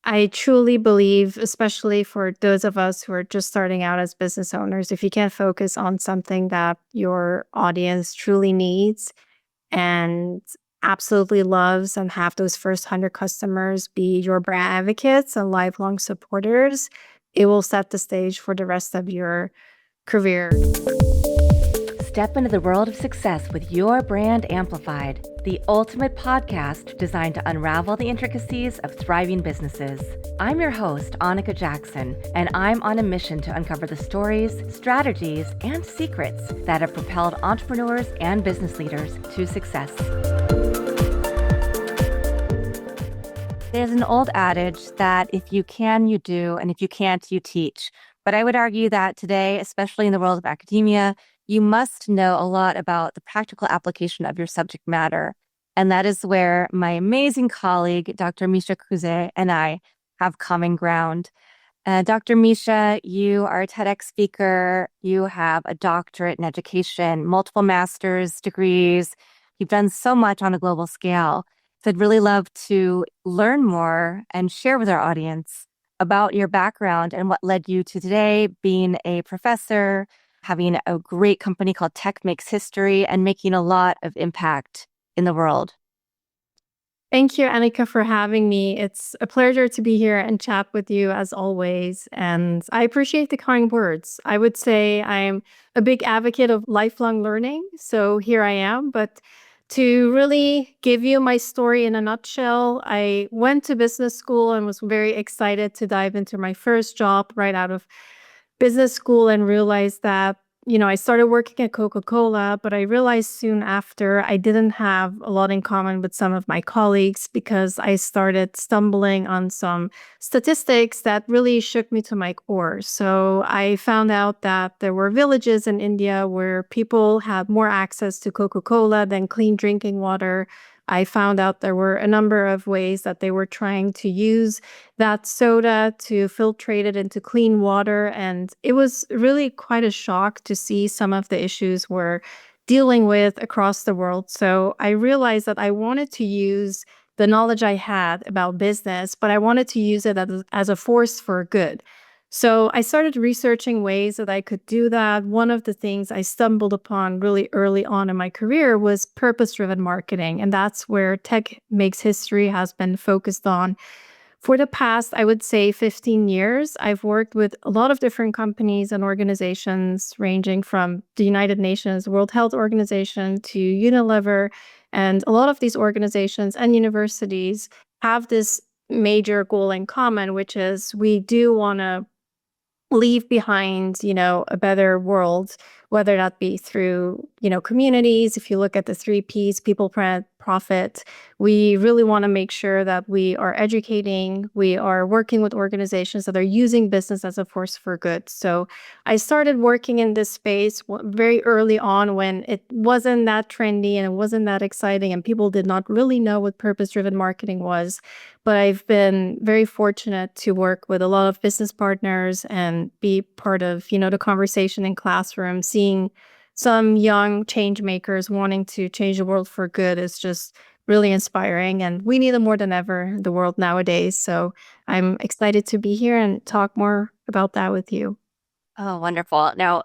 I truly believe, especially for those of us who are just starting out as business owners, if you can't focus on something that your audience truly needs and absolutely loves and have those first 100 customers be your brand advocates and lifelong supporters, it will set the stage for the rest of your career. Step into the world of success with Your Brand Amplified, the ultimate podcast designed to unravel the intricacies of thriving businesses. I'm your host, Annika Jackson, and I'm on a mission to uncover the stories, strategies, and secrets that have propelled entrepreneurs and business leaders to success. There's an old adage that if you can, you do, and if you can't, you teach. But I would argue that today, especially in the world of academia, you must know a lot about the practical application of your subject matter. And that is where my amazing colleague, Dr. Misha Kouzeh, and I have common ground. Dr. Misha, you are a TEDx speaker. You have a doctorate in education, multiple master's degrees. You've done so much on a global scale. So I'd really love to learn more and share with our audience about your background and what led you to today being a professor, having a great company called Tech Makes History, and making a lot of impact in the world. Thank you, Annika, for having me. It's a pleasure to be here and chat with you as always. And I appreciate the kind words. I would say I'm a big advocate of lifelong learning. So here I am. But to really give you my story in a nutshell, I went to business school and was very excited to dive into my first job right out of business school and realized that, I started working at Coca-Cola, but I realized soon after I didn't have a lot in common with some of my colleagues because I started stumbling on some statistics that really shook me to my core. So I found out that there were villages in India where people had more access to Coca-Cola than clean drinking water. I found out there were a number of ways that they were trying to use that soda to filtrate it into clean water. And it was really quite a shock to see some of the issues we're dealing with across the world. So I realized that I wanted to use the knowledge I had about business, but I wanted to use it as a force for good. So I started researching ways that I could do that. One of the things I stumbled upon really early on in my career was purpose-driven marketing. And that's where Tech Makes History has been focused on. For the past, I would say 15 years, I've worked with a lot of different companies and organizations ranging from the United Nations, World Health Organization to Unilever. And a lot of these organizations and universities have this major goal in common, which is we do want to leave behind, a better world, whether that be through, communities. If you look at the 3 Ps, people, planet, profit, we really want to make sure that we are educating, we are working with organizations that are using business as a force for good. So I started working in this space very early on when it wasn't that trendy and it wasn't that exciting and people did not really know what purpose-driven marketing was. But I've been very fortunate to work with a lot of business partners and be part of, the conversation in classrooms. Seeing some young change makers wanting to change the world for good is just really inspiring. And we need them more than ever in the world nowadays. So I'm excited to be here and talk more about that with you. Oh, wonderful. Now,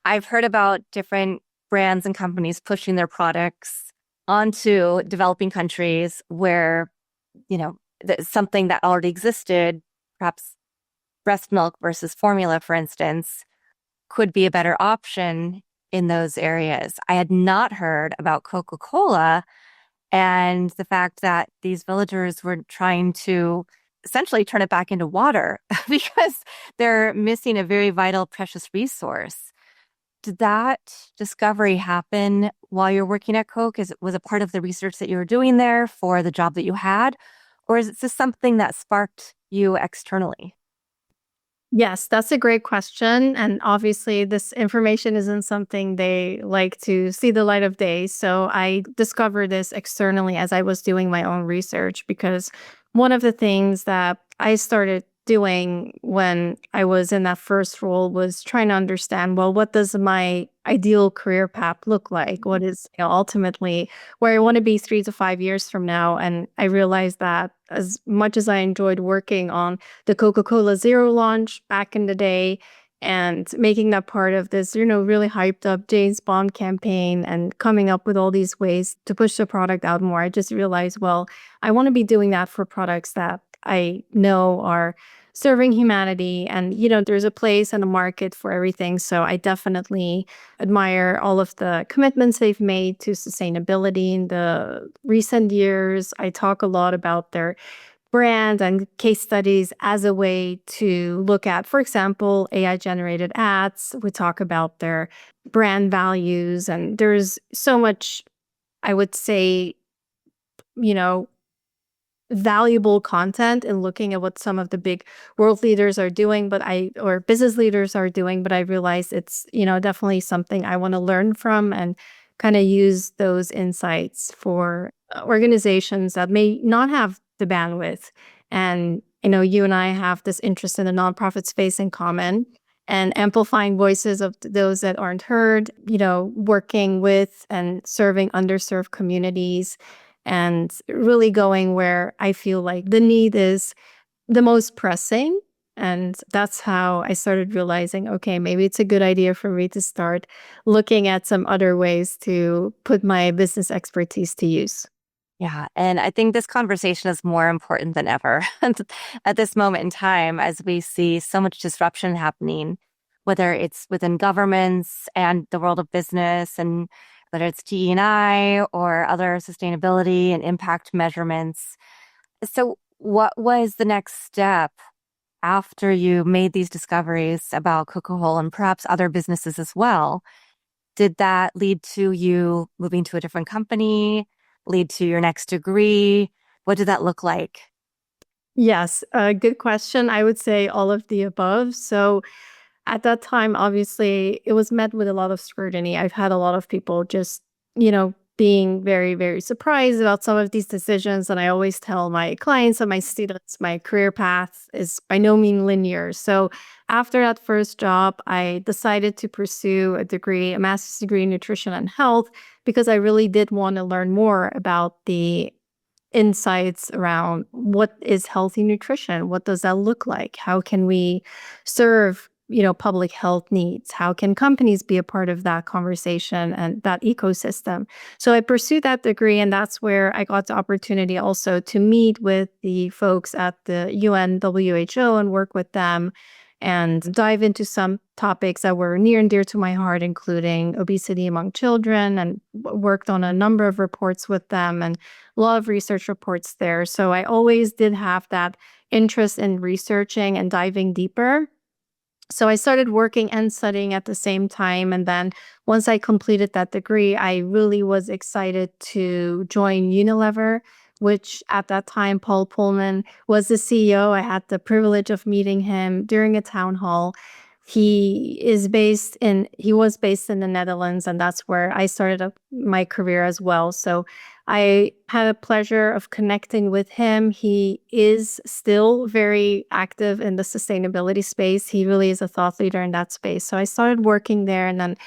I've heard about different brands and companies pushing their products onto developing countries where, something that already existed, perhaps breast milk versus formula, for instance, could be a better option in those areas. I had not heard about Coca-Cola and the fact that these villagers were trying to essentially turn it back into water because they're missing a very vital, precious resource. Did that discovery happen while you're working at Coke? Was it part of the research that you were doing there for the job that you had? Or is this something that sparked you externally? Yes, that's a great question. And obviously, this information isn't something they like to see the light of day. So I discovered this externally as I was doing my own research because one of the things that I started doing when I was in that first role was trying to understand, well, what does my ideal career path look like? What is, ultimately where I want to be 3 to 5 years from now? And I realized that as much as I enjoyed working on the Coca-Cola Zero launch back in the day and making that part of this, really hyped up James Bond campaign and coming up with all these ways to push the product out more, I just realized, well, I want to be doing that for products that I know are serving humanity. And, there's a place and a market for everything. So I definitely admire all of the commitments they've made to sustainability in the recent years. I talk a lot about their brand and case studies as a way to look at, for example, AI generated ads. We talk about their brand values, and there's so much, I would say, you know, valuable content in looking at what some of the big world leaders are doing, or business leaders are doing, but I realize it's, definitely something I want to learn from and kind of use those insights for organizations that may not have the bandwidth. And, you and I have this interest in the nonprofit space in common and amplifying voices of those that aren't heard, working with and serving underserved communities and really going where I feel like the need is the most pressing. And that's how I started realizing, okay, maybe it's a good idea for me to start looking at some other ways to put my business expertise to use. Yeah. And I think this conversation is more important than ever at this moment in time as we see so much disruption happening, whether it's within governments and the world of business, and whether it's DE&I or other sustainability and impact measurements. So, what was the next step after you made these discoveries about Coca-Cola and perhaps other businesses as well? Did that lead to you moving to a different company, lead to your next degree? What did that look like? Yes, good question. I would say all of the above. So at that time, obviously, it was met with a lot of scrutiny. I've had a lot of people just, being very, very surprised about some of these decisions. And I always tell my clients and my students, my career path is by no means linear. So after that first job, I decided to pursue a master's degree in nutrition and health, because I really did want to learn more about the insights around what is healthy nutrition. What does that look like? How can we serve, public health needs? How can companies be a part of that conversation and that ecosystem? So I pursued that degree, and that's where I got the opportunity also to meet with the folks at the UN, WHO, and work with them and dive into some topics that were near and dear to my heart, including obesity among children, and worked on a number of reports with them and a lot of research reports there. So I always did have that interest in researching and diving deeper. So I started working and studying at the same time. And then once I completed that degree, I really was excited to join Unilever, which at that time, Paul Pullman was the CEO. I had the privilege of meeting him during a town hall. He was based in the Netherlands, and that's where I started my career as well. So I had a pleasure of connecting with him. He is still very active in the sustainability space. He really is a thought leader in that space. So I started working there and then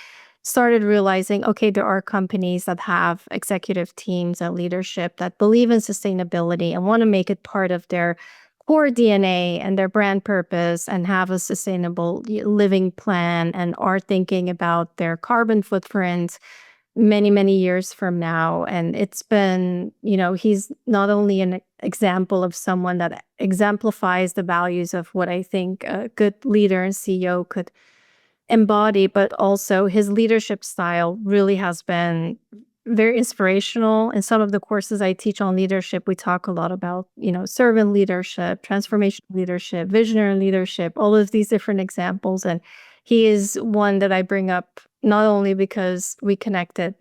started realizing, okay, there are companies that have executive teams and leadership that believe in sustainability and want to make it part of their core DNA and their brand purpose and have a sustainable living plan and are thinking about their carbon footprint many, many years from now. And it's been, he's not only an example of someone that exemplifies the values of what I think a good leader and CEO could embody, but also his leadership style really has been very inspirational. In some of the courses I teach on leadership, we talk a lot about, servant leadership, transformational leadership, visionary leadership, all of these different examples. And he is one that I bring up not only because we connected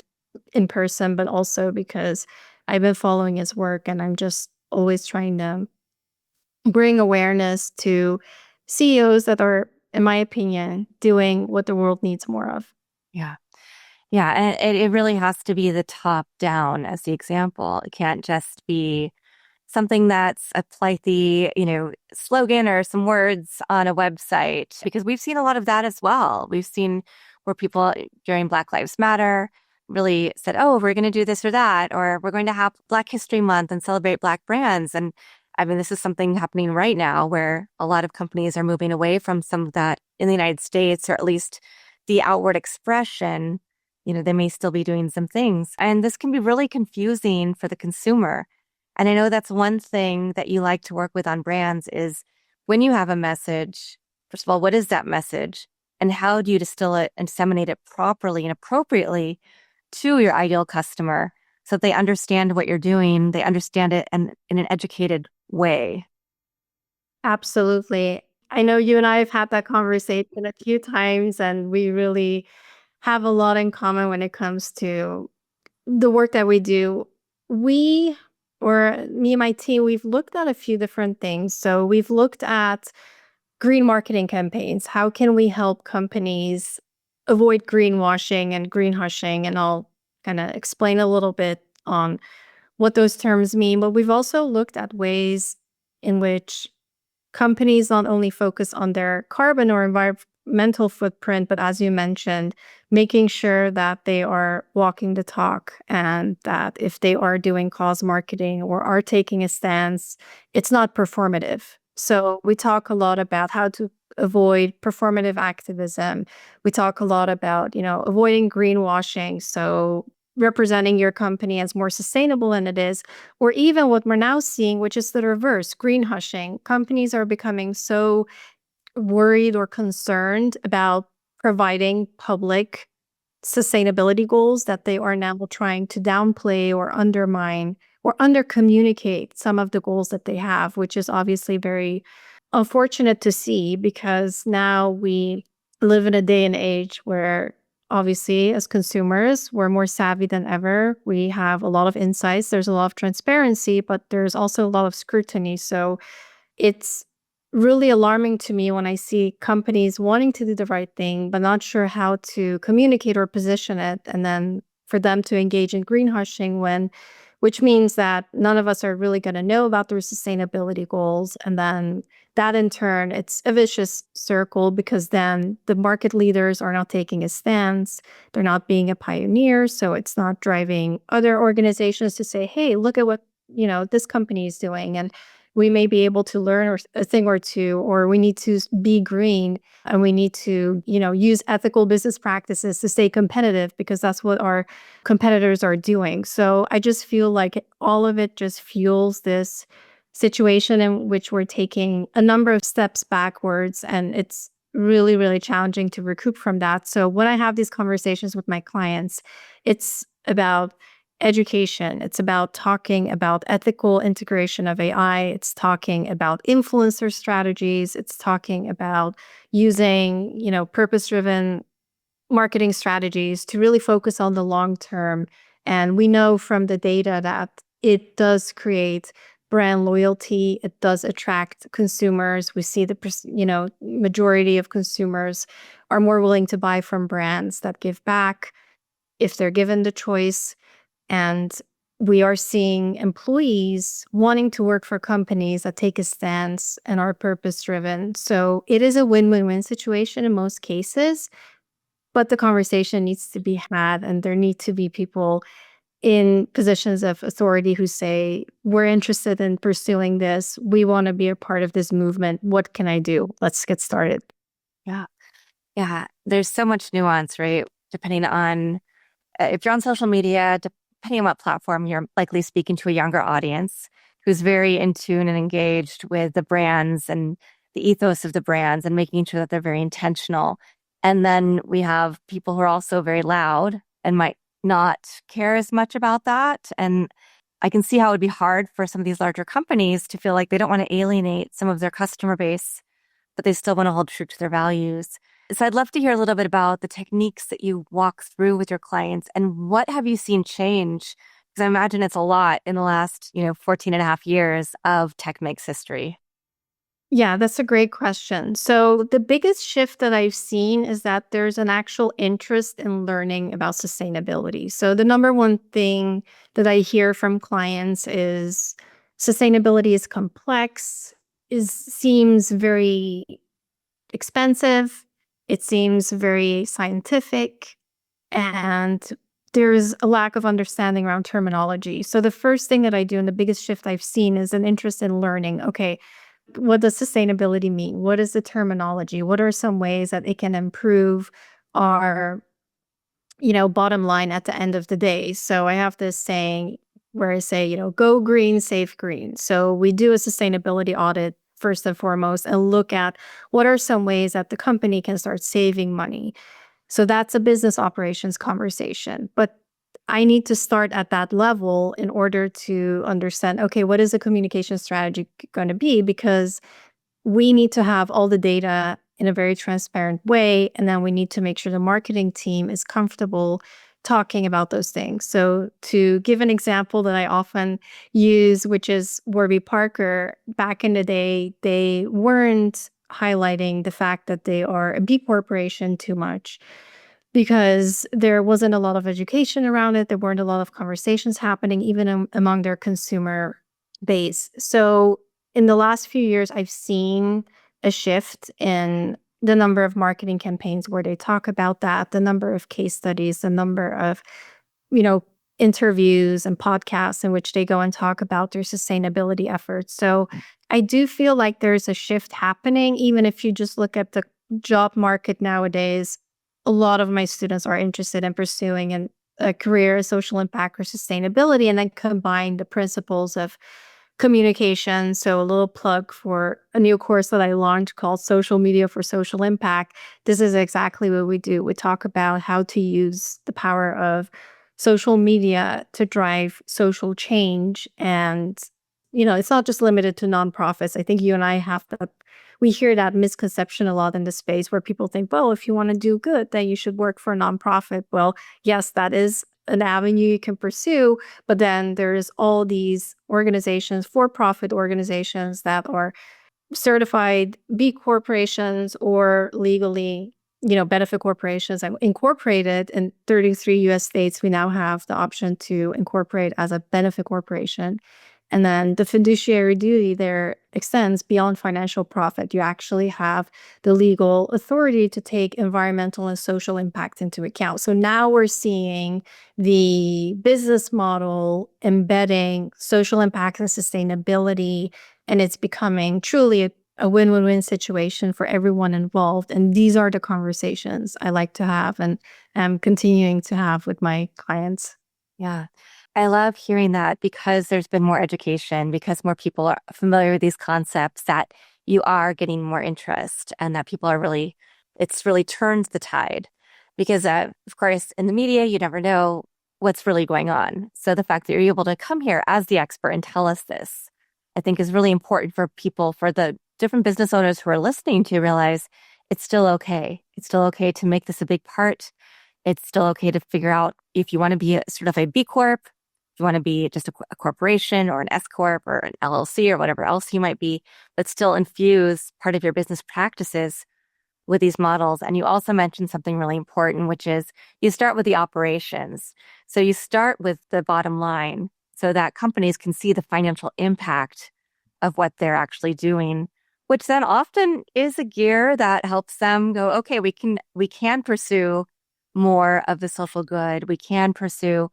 in person, but also because I've been following his work and I'm just always trying to bring awareness to CEOs that are, in my opinion, doing what the world needs more of. Yeah. Yeah. And it really has to be the top down as the example. It can't just be something that's a pithy, slogan or some words on a website, because we've seen a lot of that as well. We've seen where people during Black Lives Matter really said, oh, we're going to do this or that, or we're going to have Black History Month and celebrate Black brands. And I mean, this is something happening right now where a lot of companies are moving away from some of that in the United States, or at least the outward expression. They may still be doing some things. And this can be really confusing for the consumer. And I know that's one thing that you like to work with on brands is when you have a message, first of all, what is that message? And how do you distill it and disseminate it properly and appropriately to your ideal customer so that they understand what you're doing, they understand it in an educated way? Absolutely. I know you and I have had that conversation a few times, and we really have a lot in common when it comes to the work that we do. We, or me and my team, we've looked at a few different things. So we've looked at green marketing campaigns. How can we help companies avoid greenwashing and greenhushing? And I'll kind of explain a little bit on what those terms mean. But we've also looked at ways in which companies not only focus on their carbon or environmental footprint, but as you mentioned, making sure that they are walking the talk, and that if they are doing cause marketing or are taking a stance, it's not performative. So we talk a lot about how to avoid performative activism. We talk a lot about, avoiding greenwashing. So representing your company as more sustainable than it is, or even what we're now seeing, which is the reverse, green hushing. Companies are becoming so worried or concerned about providing public sustainability goals that they are now trying to downplay or undermine or undercommunicate some of the goals that they have, which is obviously very unfortunate to see, because now we live in a day and age where obviously as consumers, we're more savvy than ever. We have a lot of insights. There's a lot of transparency, but there's also a lot of scrutiny. So it's really alarming to me when I see companies wanting to do the right thing, but not sure how to communicate or position it. And then for them to engage in greenwashing which means that none of us are really going to know about their sustainability goals. And then that in turn, it's a vicious circle, because then the market leaders are not taking a stance. They're not being a pioneer. So it's not driving other organizations to say, hey, look at what, this company is doing. And we may be able to learn a thing or two, or we need to be green, and we need to, use ethical business practices to stay competitive, because that's what our competitors are doing. So I just feel like all of it just fuels this situation in which we're taking a number of steps backwards, and it's really, really challenging to recoup from that. So when I have these conversations with my clients, it's about education. It's about talking about ethical integration of AI. It's talking about influencer strategies. It's talking about using, purpose-driven marketing strategies to really focus on the long term. And we know from the data that it does create brand loyalty. It does attract consumers. We see the majority of consumers are more willing to buy from brands that give back if they're given the choice. And we are seeing employees wanting to work for companies that take a stance and are purpose-driven. So it is a win-win-win situation in most cases, but the conversation needs to be had, and there need to be people in positions of authority who say, we're interested in pursuing this. We want to be a part of this movement. What can I do? Let's get started. Yeah. Yeah. There's so much nuance, right? Depending on if you're on social media, depending on what platform, you're likely speaking to a younger audience who's very in tune and engaged with the brands and the ethos of the brands and making sure that they're very intentional. And then we have people who are also very loud and might not care as much about that. And I can see how it would be hard for some of these larger companies to feel like they don't want to alienate some of their customer base, but they still want to hold true to their values. So I'd love to hear a little bit about the techniques that you walk through with your clients, and what have you seen change? Because I imagine it's a lot in the last, 14 and a half years of tech makes history. Yeah, that's a great question. So the biggest shift that I've seen is that there's an actual interest in learning about sustainability. So the number one thing that I hear from clients is sustainability is complex, seems very expensive, it seems very scientific, and there's a lack of understanding around terminology. So the first thing that I do and the biggest shift I've seen is an interest in learning, okay, what does sustainability mean? What is the terminology? What are some ways that it can improve our bottom line at the end of the day? So I have this saying where I say, go green, save green. So we do a sustainability audit first and foremost and look at what are some ways that the company can start saving money. So that's a business operations conversation. But I need to start at that level in order to understand, okay, what is the communication strategy going to be? Because we need to have all the data in a very transparent way. And then we need to make sure the marketing team is comfortable talking about those things. So to give an example that I often use, which is Warby Parker, back in the day, they weren't highlighting the fact that they are a B corporation too much because there wasn't a lot of education around it. There weren't a lot of conversations happening, even among their consumer base. So in the last few years, I've seen a shift in the number of marketing campaigns where they talk about that, the number of case studies, the number of, you know, interviews and podcasts in which they go and talk about their sustainability efforts. So I do feel like there's a shift happening, even if you just look at the job market nowadays. A lot of my students are interested in pursuing a career, social impact, or sustainability, and then combine the principles of communication. So, a little plug for a new course that I launched called Social Media for Social Impact. This is exactly what we do. We talk about how to use the power of social media to drive social change. And, it's not just limited to nonprofits. I think you and I we hear that misconception a lot in the space where people think, well, if you want to do good, then you should work for a nonprofit. Well, yes, that is an avenue you can pursue, but then there's all these organizations, for-profit organizations that are certified B corporations or legally, benefit corporations and incorporated in 33 US states. We now have the option to incorporate as a benefit corporation. And then the fiduciary duty there extends beyond financial profit. You actually have the legal authority to take environmental and social impact into account. So now we're seeing the business model embedding social impact and sustainability, and it's becoming truly a win-win-win situation for everyone involved. And these are the conversations I like to have and am continuing to have with my clients. Yeah. I love hearing that because there's been more education, because more people are familiar with these concepts, that you are getting more interest and that people are it's really turned the tide. Because, of course, in the media, you never know what's really going on. So the fact that you're able to come here as the expert and tell us this, I think is really important for people, for the different business owners who are listening, to realize it's still okay. It's still okay to make this a big part. It's still okay to figure out if you want to be a certified B Corp, if you want to be just a corporation or an S Corp or an LLC or whatever else you might be, but still infuse part of your business practices with these models. And you also mentioned something really important, which is you start with the operations. So you start with the bottom line so that companies can see the financial impact of what they're actually doing, which then often is a gear that helps them go, okay, we can pursue more of the social good. We can pursue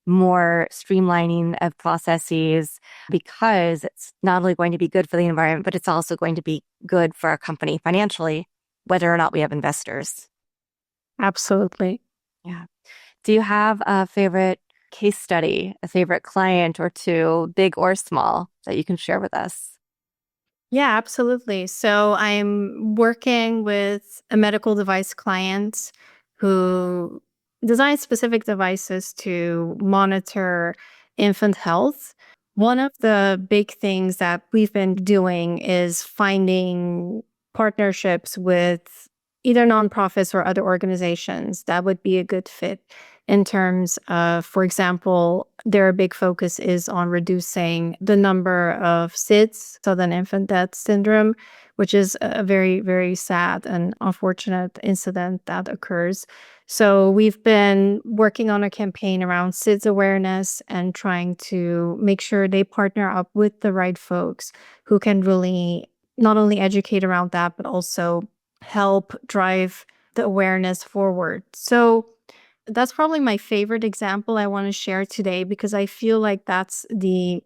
more streamlining of processes because it's not only going to be good for the environment, but it's also going to be good for our company financially, whether or not we have investors. Absolutely. Yeah. Do you have a favorite case study, a favorite client or two, big or small, that you can share with us? Yeah, absolutely. So I'm working with a medical device client who designs specific devices to monitor infant health. One of the big things that we've been doing is finding partnerships with either nonprofits or other organizations that would be a good fit in terms of, for example, their big focus is on reducing the number of SIDS, sudden infant death syndrome, which is a very, very sad and unfortunate incident that occurs. So we've been working on a campaign around SIDS awareness and trying to make sure they partner up with the right folks who can really not only educate around that, but also help drive the awareness forward. So that's probably my favorite example I want to share today because I feel like that's the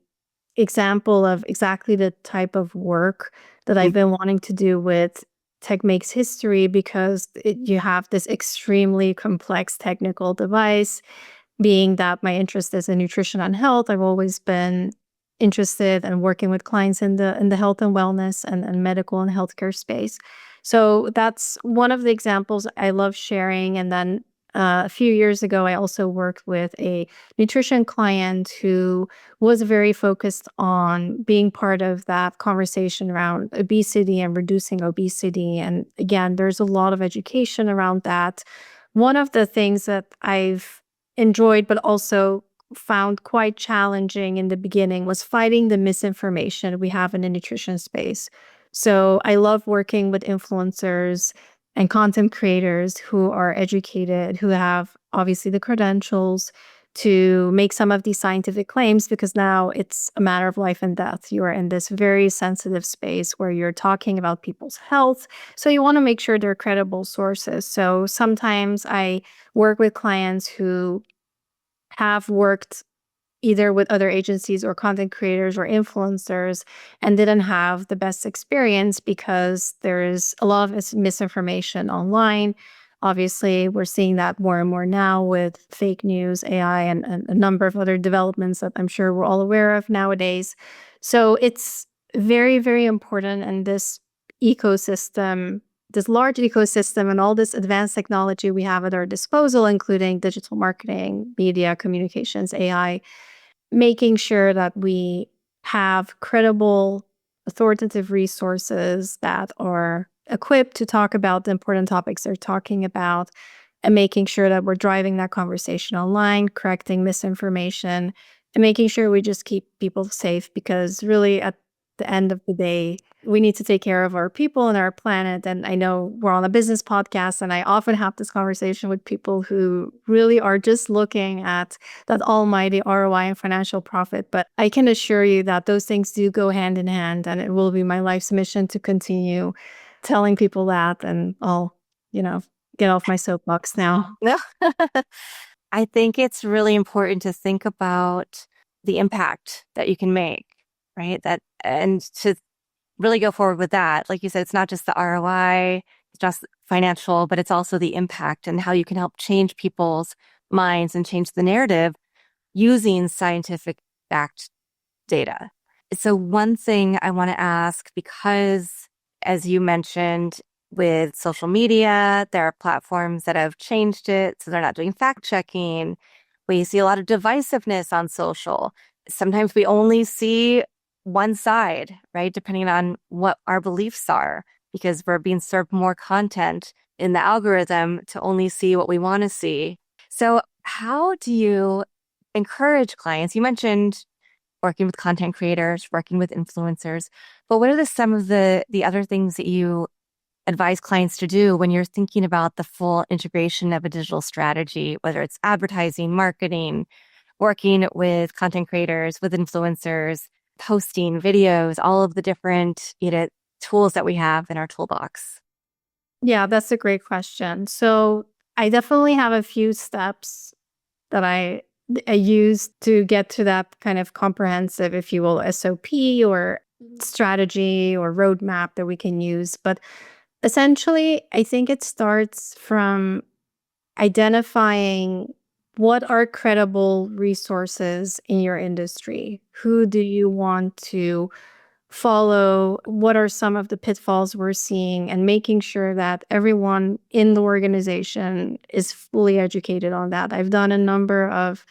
example of exactly the type of work that I've been wanting to do with Tech Makes History because you have this extremely complex technical device. Being that my interest is in nutrition and health, I've always been interested in working with clients in the health and wellness and medical and healthcare space. So that's one of the examples I love sharing. And then a few years ago, I also worked with a nutrition client who was very focused on being part of that conversation around obesity and reducing obesity. And again, there's a lot of education around that. One of the things that I've enjoyed, but also found quite challenging in the beginning was fighting the misinformation we have in the nutrition space. So I love working with influencers and content creators who are educated, who have obviously the credentials to make some of these scientific claims because now it's a matter of life and death. You are in this very sensitive space where you're talking about people's health. So you want to make sure they're credible sources. So sometimes I work with clients who have worked either with other agencies or content creators or influencers and didn't have the best experience because there is a lot of misinformation online. Obviously, we're seeing that more and more now with fake news, AI, and a number of other developments that I'm sure we're all aware of nowadays. So it's very, very important in this ecosystem, this large ecosystem, and all this advanced technology we have at our disposal, including digital marketing, media, communications, AI, making sure that we have credible, authoritative resources that are equipped to talk about the important topics they're talking about, and making sure that we're driving that conversation online, correcting misinformation, and making sure we just keep people safe because really at the end of the day, we need to take care of our people and our planet. And I know we're on a business podcast, and I often have this conversation with people who really are just looking at that almighty ROI and financial profit. But I can assure you that those things do go hand in hand, and it will be my life's mission to continue telling people that. And I'll, get off my soapbox now. No, I think it's really important to think about the impact that you can make, right? And to really go forward with that. Like you said, it's not just the ROI, it's just financial, but it's also the impact and how you can help change people's minds and change the narrative using scientific backed data. So one thing I want to ask, because as you mentioned, with social media, there are platforms that have changed it. So they're not doing fact checking. We see a lot of divisiveness on social. Sometimes we only see one side, right? Depending on what our beliefs are, because we're being served more content in the algorithm to only see what we want to see. So how do you encourage clients? You mentioned working with content creators, working with influencers, but what are some of the other things that you advise clients to do when you're thinking about the full integration of a digital strategy, whether it's advertising, marketing, working with content creators, with influencers, posting videos, all of the different, tools that we have in our toolbox? Yeah, that's a great question. So I definitely have a few steps that I use to get to that kind of comprehensive, if you will, SOP or strategy or roadmap that we can use. But essentially, I think it starts from identifying what are credible resources in your industry. Who do you want to follow? What are some of the pitfalls we're seeing? And making sure that everyone in the organization is fully educated on that. I've done a number of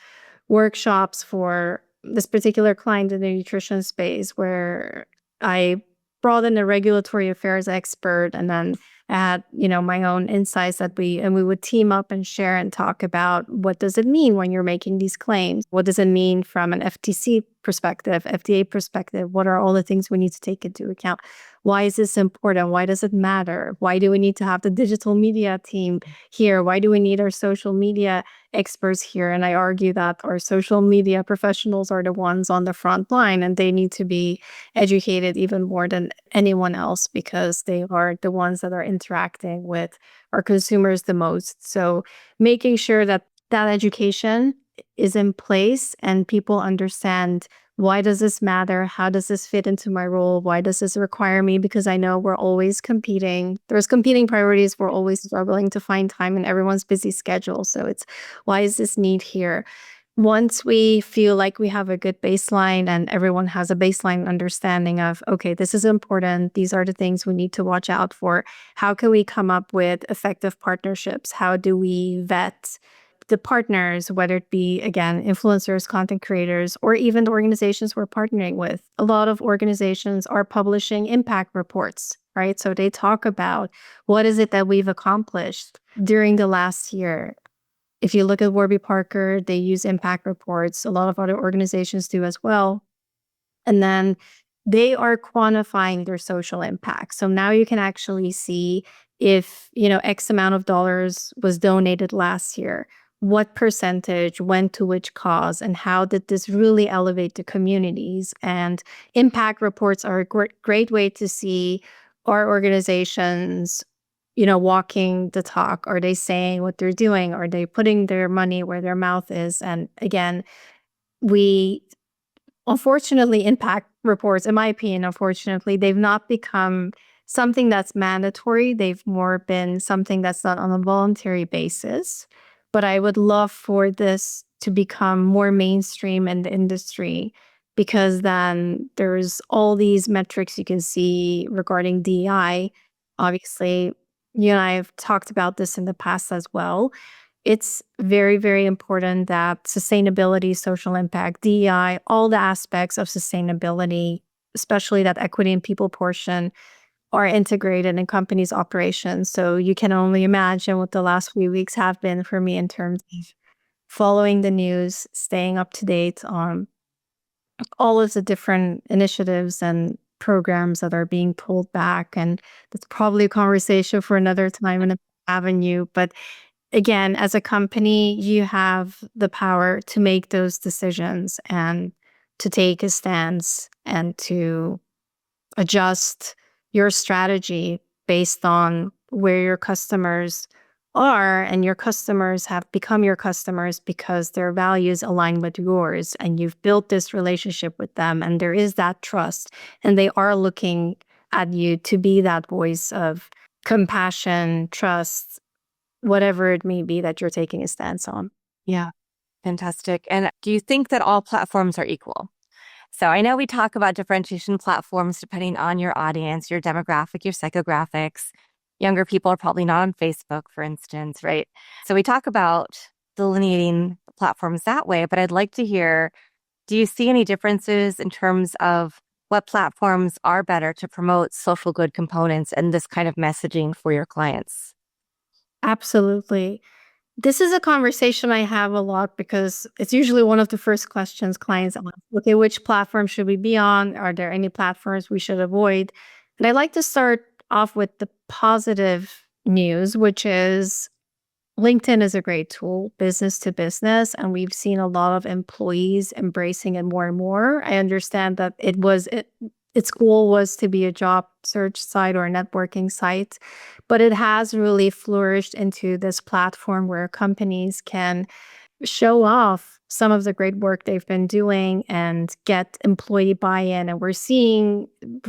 workshops for this particular client in the nutrition space where I brought in a regulatory affairs expert, and then I had, my own insights that we would team up and share and talk about what does it mean when you're making these claims? What does it mean from an FTC perspective, FDA perspective? What are all the things we need to take into account? Why is this important? Why does it matter? Why do we need to have the digital media team here? Why do we need our social media experts here? And I argue that our social media professionals are the ones on the front line, and they need to be educated even more than anyone else because they are the ones that are interacting with our consumers the most. So making sure that that education is in place and people understand, why does this matter? How does this fit into my role? Why does this require me? Because I know we're always competing. There's competing priorities. We're always struggling to find time in everyone's busy schedule. So it's, why is this need here? Once we feel like we have a good baseline and everyone has a baseline understanding of, okay, this is important, these are the things we need to watch out for, how can we come up with effective partnerships? How do we vet the partners, whether it be, again, influencers, content creators, or even the organizations we're partnering with? A lot of organizations are publishing impact reports, right? So they talk about, what is it that we've accomplished during the last year? If you look at Warby Parker, they use impact reports. A lot of other organizations do as well. And then they are quantifying their social impact. So now you can actually see if, X amount of dollars was donated last year, what percentage went to which cause, and how did this really elevate the communities? And impact reports are a great way to see, are organizations, walking the talk? Are they saying what they're doing? Are they putting their money where their mouth is? And again, we unfortunately, impact reports, in my opinion, unfortunately, they've not become something that's mandatory. They've more been something that's done on a voluntary basis. But I would love for this to become more mainstream in the industry, because then there's all these metrics you can see regarding DEI. Obviously, you and I have talked about this in the past as well. It's very, very important that sustainability, social impact, DEI, all the aspects of sustainability, especially that equity and people portion, are integrated in companies' operations. So you can only imagine what the last few weeks have been for me in terms of following the news, staying up to date on all of the different initiatives and programs that are being pulled back. And that's probably a conversation for another time and avenue. But again, as a company, you have the power to make those decisions and to take a stance and to adjust your strategy based on where your customers are. And your customers have become your customers because their values align with yours, and you've built this relationship with them, and there is that trust, and they are looking at you to be that voice of compassion, trust, whatever it may be that you're taking a stance on. Yeah, fantastic. And do you think that all platforms are equal? So I know we talk about differentiation platforms depending on your audience, your demographic, your psychographics. Younger people are probably not on Facebook, for instance, right? So we talk about delineating platforms that way, but I'd like to hear, do you see any differences in terms of what platforms are better to promote social good components and this kind of messaging for your clients? Absolutely. This is a conversation I have a lot because it's usually one of the first questions clients ask. Okay, which platform should we be on? Are there any platforms we should avoid? And I like to start off with the positive news, which is LinkedIn is a great tool, business to business, and we've seen a lot of employees embracing it more and more. I understand that its goal was to be a job search site or a networking site, but it has really flourished into this platform where companies can show off some of the great work they've been doing and get employee buy-in. And we're seeing,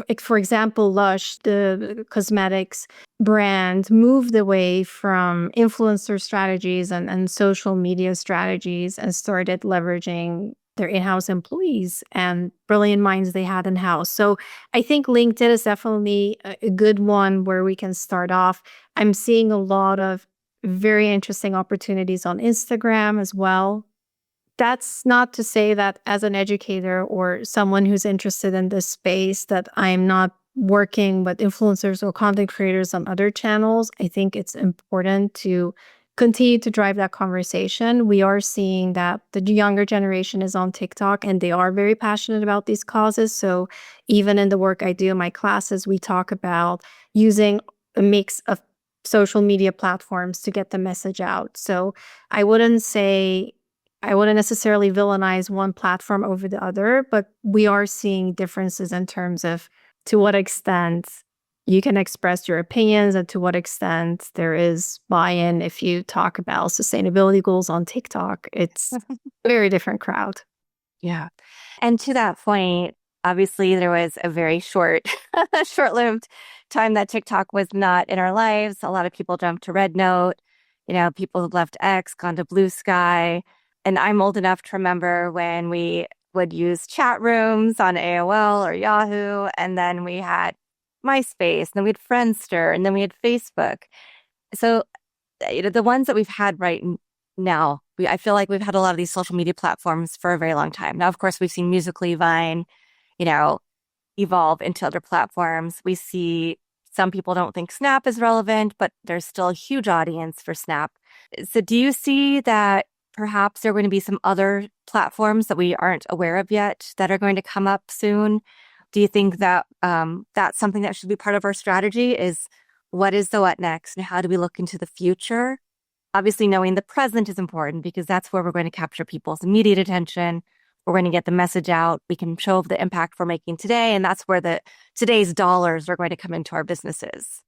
like, for example, Lush, the cosmetics brand, moved away from influencer strategies and social media strategies and started leveraging their in-house employees and brilliant minds they had in-house. So I think LinkedIn is definitely a good one where we can start off. I'm seeing a lot of very interesting opportunities on Instagram as well. That's not to say that as an educator or someone who's interested in this space that I'm not working with influencers or content creators on other channels, I think it's important to continue to drive that conversation. We are seeing that the younger generation is on TikTok and they are very passionate about these causes. So even in the work I do in my classes, we talk about using a mix of social media platforms to get the message out. So I wouldn't say I wouldn't necessarily villainize one platform over the other, but we are seeing differences in terms of to what extent you can express your opinions and to what extent there is buy-in if you talk about sustainability goals on TikTok. It's a very different crowd. Yeah. And to that point, obviously there was a very short-lived time that TikTok was not in our lives. A lot of people jumped to Red Note. People have left X, gone to Blue Sky. And I'm old enough to remember when we would use chat rooms on AOL or Yahoo, and then we had MySpace, and then we had Friendster, and then we had Facebook. So, the ones that we've had now, I feel like we've had a lot of these social media platforms for a very long time. Now, of course, we've seen Musical.ly, Vine, you know, evolve into other platforms. We see some people don't think Snap is relevant, but there's still a huge audience for Snap. So do you see that perhaps there are going to be some other platforms that we aren't aware of yet that are going to come up soon? Do you think that that's something that should be part of our strategy is what is the what next and how do we look into the future? Obviously, knowing the present is important because that's where we're going to capture people's immediate attention. We're going to get the message out. We can show the impact we're making today. And that's where today's dollars are going to come into our businesses.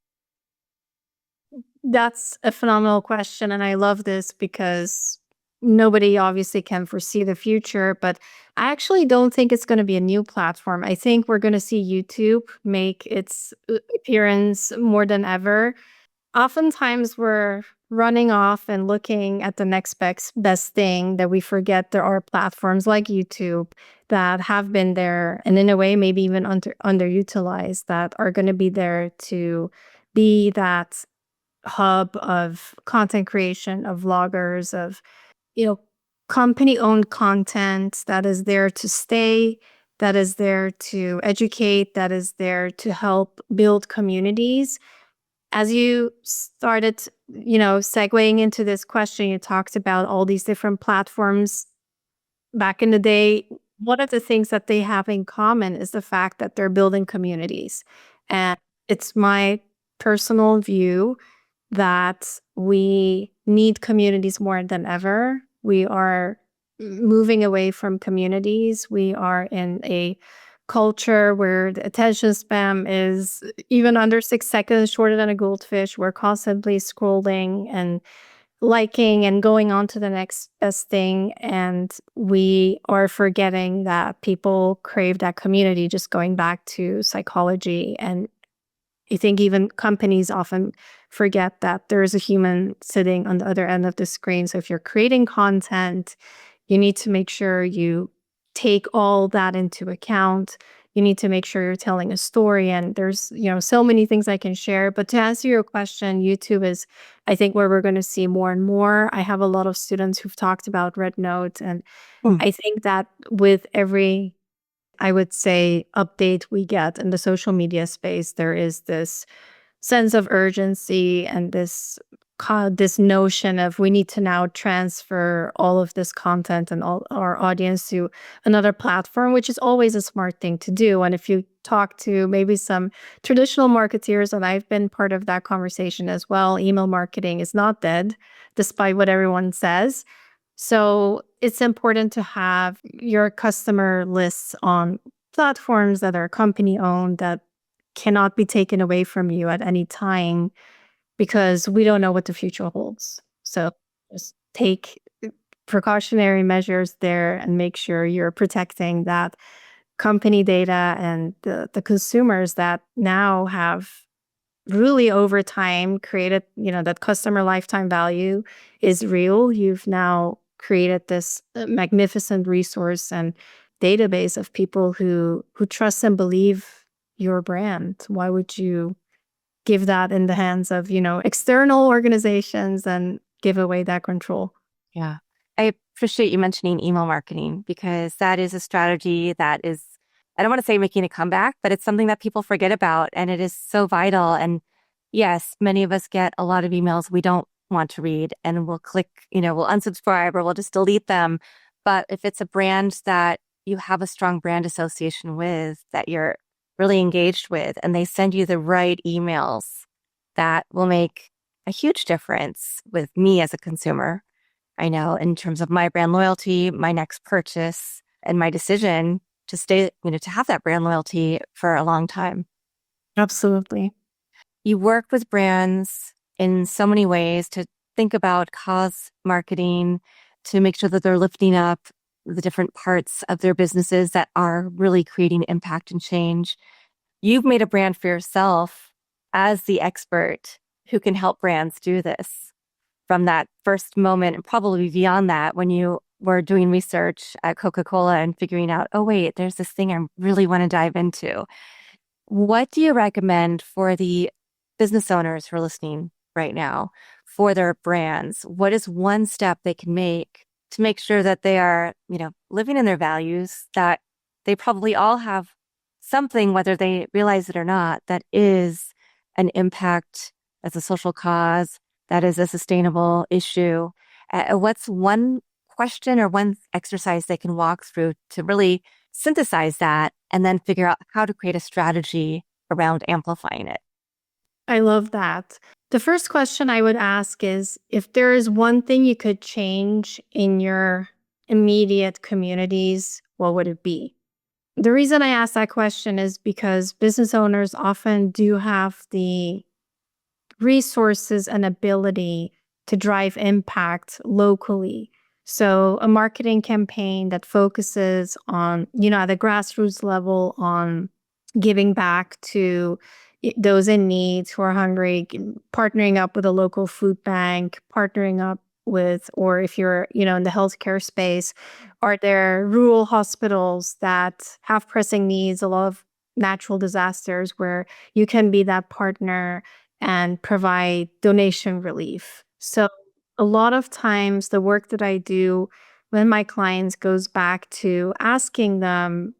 That's a phenomenal question. And I love this because nobody obviously can foresee the future, but I actually don't think it's going to be a new platform. I think we're going to see YouTube make its appearance more than ever. Oftentimes we're running off and looking at the next best thing that we forget there are platforms like YouTube that have been there and in a way maybe even underutilized that are going to be there to be that hub of content creation, of vloggers, of, you know, company-owned content that is there to stay, that is there to educate, that is there to help build communities. As you started, segueing into this question, you talked about all these different platforms back in the day. One of the things that they have in common is the fact that they're building communities. And it's my personal view that we need communities more than ever. We are moving away from communities. We are in a culture where the attention span is even under 6 seconds, shorter than a goldfish. We're constantly scrolling and liking and going on to the next best thing. And we are forgetting that people crave that community, just going back to psychology. And I think even companies often forget that there is a human sitting on the other end of the screen. So if you're creating content, you need to make sure you take all that into account. You need to make sure you're telling a story. And there's, so many things I can share. But to answer your question, YouTube is, I think, where we're going to see more and more. I have a lot of students who've talked about Red Note. And I think that with every, I would say, update we get in the social media space, there is this sense of urgency and this notion of we need to now transfer all of this content and all our audience to another platform, which is always a smart thing to do. And if you talk to maybe some traditional marketeers, and I've been part of that conversation as well, email marketing is not dead, despite what everyone says. So it's important to have your customer lists on platforms that are company owned, that cannot be taken away from you at any time, because we don't know what the future holds. So just take precautionary measures there and make sure you're protecting that company data and the consumers that now have really over time created, that customer lifetime value is real. You've now created this magnificent resource and database of people who trust and believe your brand. Why would you give that in the hands of, external organizations and give away that control? Yeah. I appreciate you mentioning email marketing because that is a strategy that is I don't want to say making a comeback, but it's something that people forget about and it is so vital. And yes, many of us get a lot of emails we don't want to read and we'll click, we'll unsubscribe or we'll just delete them. But if it's a brand that you have a strong brand association with, that you're really engaged with, and they send you the right emails, that will make a huge difference with me as a consumer. I know in terms of my brand loyalty, my next purchase, and my decision to stay, to have that brand loyalty for a long time. Absolutely. You work with brands in so many ways to think about cause marketing, to make sure that they're lifting up the different parts of their businesses that are really creating impact and change. You've made a brand for yourself as the expert who can help brands do this from that first moment and probably beyond that when you were doing research at Coca-Cola and figuring out, oh, wait, there's this thing I really want to dive into. What do you recommend for the business owners who are listening right now for their brands? What is one step they can make to make sure that they are, living in their values, that they probably all have something, whether they realize it or not, that is an impact as a social cause, that is a sustainable issue? What's one question or one exercise they can walk through to really synthesize that and then figure out how to create a strategy around amplifying it? I love that. The first question I would ask is if there is one thing you could change in your immediate communities, what would it be? The reason I ask that question is because business owners often do have the resources and ability to drive impact locally. So a marketing campaign that focuses on, at the grassroots level on giving back to those in need who are hungry, partnering up with a local food bank, partnering up with, or if you're, in the healthcare space, are there rural hospitals that have pressing needs, a lot of natural disasters where you can be that partner and provide donation relief. So a lot of times the work that I do with my clients goes back to asking them,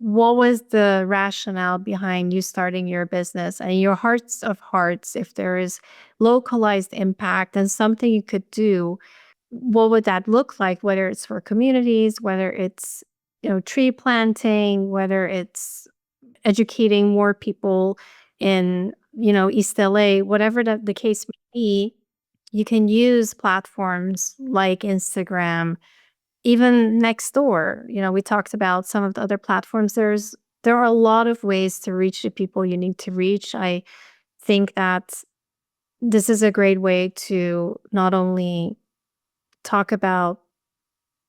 what was the rationale behind you starting your business? And your hearts of hearts, if there is localized impact and something you could do, what would that look like? Whether it's for communities, whether it's, tree planting, whether it's educating more people in, East LA, whatever the case may be, you can use platforms like Instagram, even Nextdoor. We talked about some of the other platforms. There are a lot of ways to reach the people you need to reach. I think that this is a great way to not only talk about,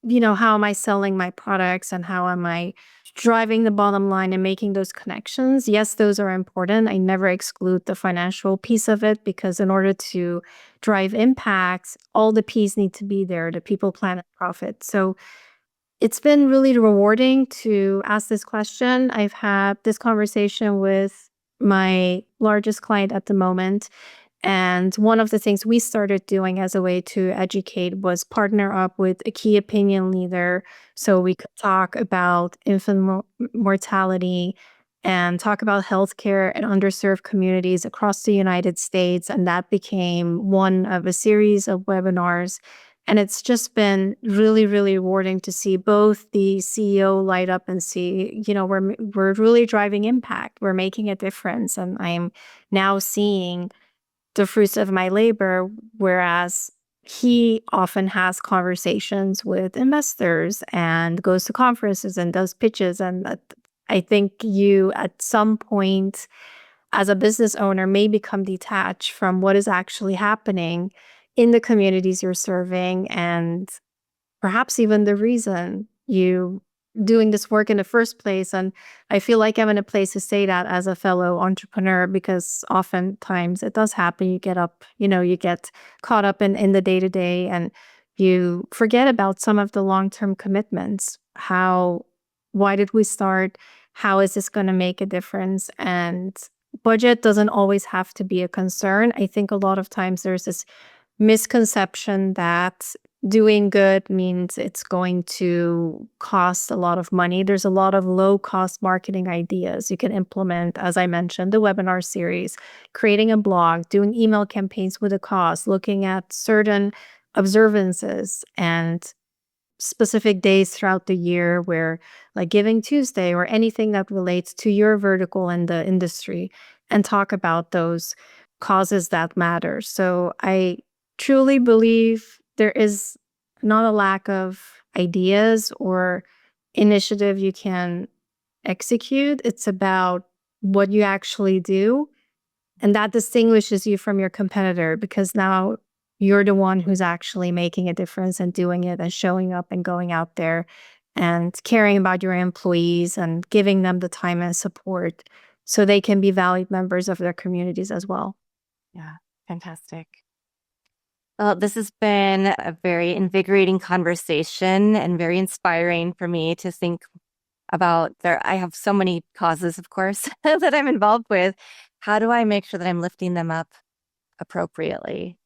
how am I selling my products and how am I driving the bottom line and making those connections. Yes, those are important. I never exclude the financial piece of it because in order to drive impact, all the P's need to be there, the people, planet, profit. So it's been really rewarding to ask this question. I've had this conversation with my largest client at the moment. And one of the things we started doing as a way to educate was partner up with a key opinion leader so we could talk about infant mortality and talk about healthcare in underserved communities across the United States. And that became one of a series of webinars. And it's just been really, really rewarding to see both the CEO light up and see, we're really driving impact. We're making a difference. And I'm now seeing the fruits of my labor, whereas he often has conversations with investors and goes to conferences and does pitches. And I think you, at some point, as a business owner, may become detached from what is actually happening in the communities you're serving and perhaps even the reason you doing this work in the first place. And I feel like I'm in a place to say that as a fellow entrepreneur, because oftentimes it does happen. You get up, you get caught up in the day to day and you forget about some of the long-term commitments. Why did we start? How is this going to make a difference? And budget doesn't always have to be a concern. I think a lot of times there's this misconception that doing good means it's going to cost a lot of money. There's a lot of low-cost marketing ideas you can implement, as I mentioned, the webinar series, creating a blog, doing email campaigns with a cause, looking at certain observances and specific days throughout the year where like Giving Tuesday or anything that relates to your vertical in the industry and talk about those causes that matter. So I truly believe there is not a lack of ideas or initiative you can execute. It's about what you actually do, and that distinguishes you from your competitor because now you're the one who's actually making a difference and doing it and showing up and going out there and caring about your employees and giving them the time and support so they can be valued members of their communities as well. Yeah, fantastic. Well, this has been a very invigorating conversation and very inspiring for me to think about there. I have so many causes, of course, that I'm involved with. How do I make sure that I'm lifting them up appropriately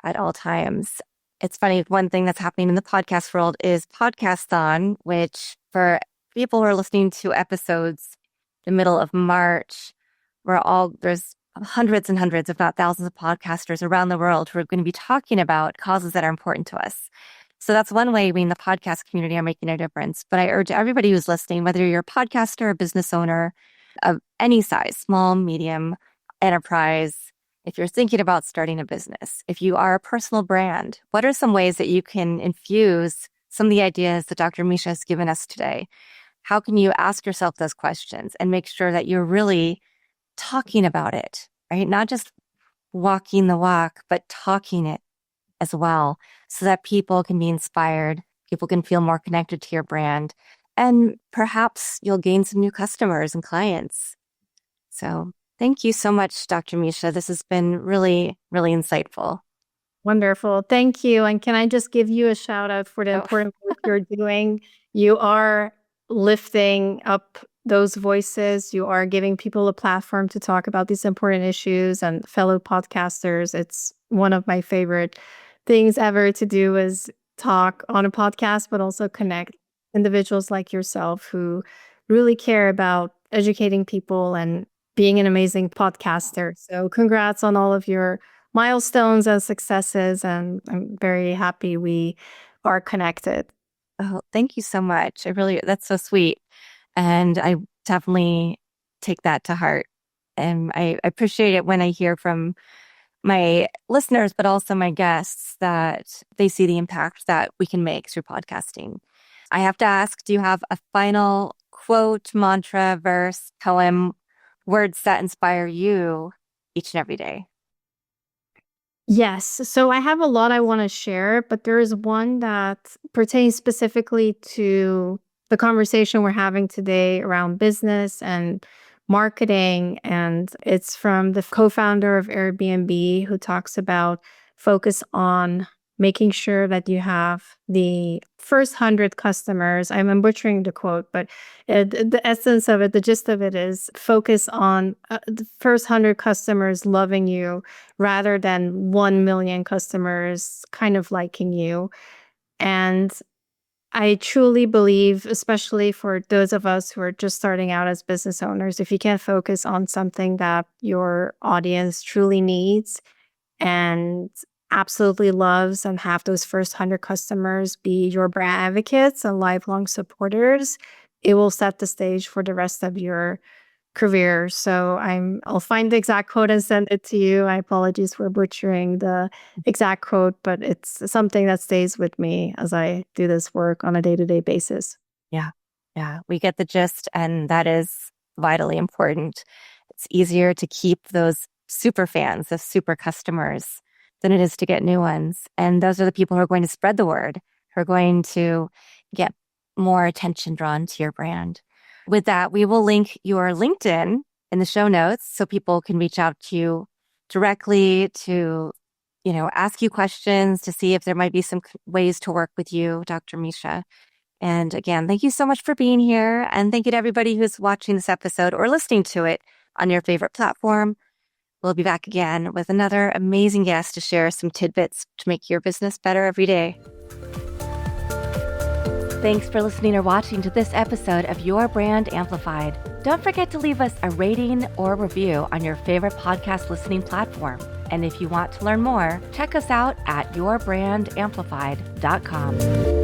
at all times? It's funny, one thing that's happening in the podcast world is Podcastathon, which for people who are listening to episodes the middle of March, there's hundreds and hundreds, if not thousands of podcasters around the world who are going to be talking about causes that are important to us. So that's one way we in the podcast community are making a difference. But I urge everybody who's listening, whether you're a podcaster, a business owner of any size, small, medium, enterprise, if you're thinking about starting a business, if you are a personal brand, what are some ways that you can infuse some of the ideas that Dr. Misha has given us today? How can you ask yourself those questions and make sure that you're really talking about it, right? Not just walking the walk, but talking it as well, so that people can be inspired, people can feel more connected to your brand, and perhaps you'll gain some new customers and clients. So thank you so much, Dr. Misha. This has been really, really insightful. Wonderful. Thank you. And can I just give you a shout out for the important work you're doing? You are lifting up those voices. You are giving people a platform to talk about these important issues, and fellow podcasters. It's one of my favorite things ever to do is talk on a podcast, but also connect individuals like yourself who really care about educating people and being an amazing podcaster. So congrats on all of your milestones and successes, and I'm very happy we are connected. Oh, thank you so much. That's so sweet. And I definitely take that to heart. And I appreciate it when I hear from my listeners, but also my guests, that they see the impact that we can make through podcasting. I have to ask, do you have a final quote, mantra, verse, poem, words that inspire you each and every day? Yes. So I have a lot I want to share, but there is one that pertains specifically to the conversation we're having today around business and marketing. And it's from the co-founder of Airbnb, who talks about focus on making sure that you have the first 100 customers. I'm butchering the quote, but the essence of it, the gist of it is focus on the first 100 customers loving you rather than 1 million customers kind of liking you. And I truly believe, especially for those of us who are just starting out as business owners, if you can focus on something that your audience truly needs and absolutely loves, and have those first 100 customers be your brand advocates and lifelong supporters, it will set the stage for the rest of your career. So I'll find the exact quote and send it to you. I apologize for butchering the exact quote, but it's something that stays with me as I do this work on a day-to-day basis. Yeah. Yeah. We get the gist, and that is vitally important. It's easier to keep those super fans, those super customers, than it is to get new ones. And those are the people who are going to spread the word, who are going to get more attention drawn to your brand. With that, we will link your LinkedIn in the show notes so people can reach out to you directly to, ask you questions, to see if there might be some ways to work with you, Dr. Misha. And again, thank you so much for being here. And thank you to everybody who's watching this episode or listening to it on your favorite platform. We'll be back again with another amazing guest to share some tidbits to make your business better every day. Thanks for listening or watching to this episode of Your Brand Amplified. Don't forget to leave us a rating or review on your favorite podcast listening platform. And if you want to learn more, check us out at yourbrandamplified.com.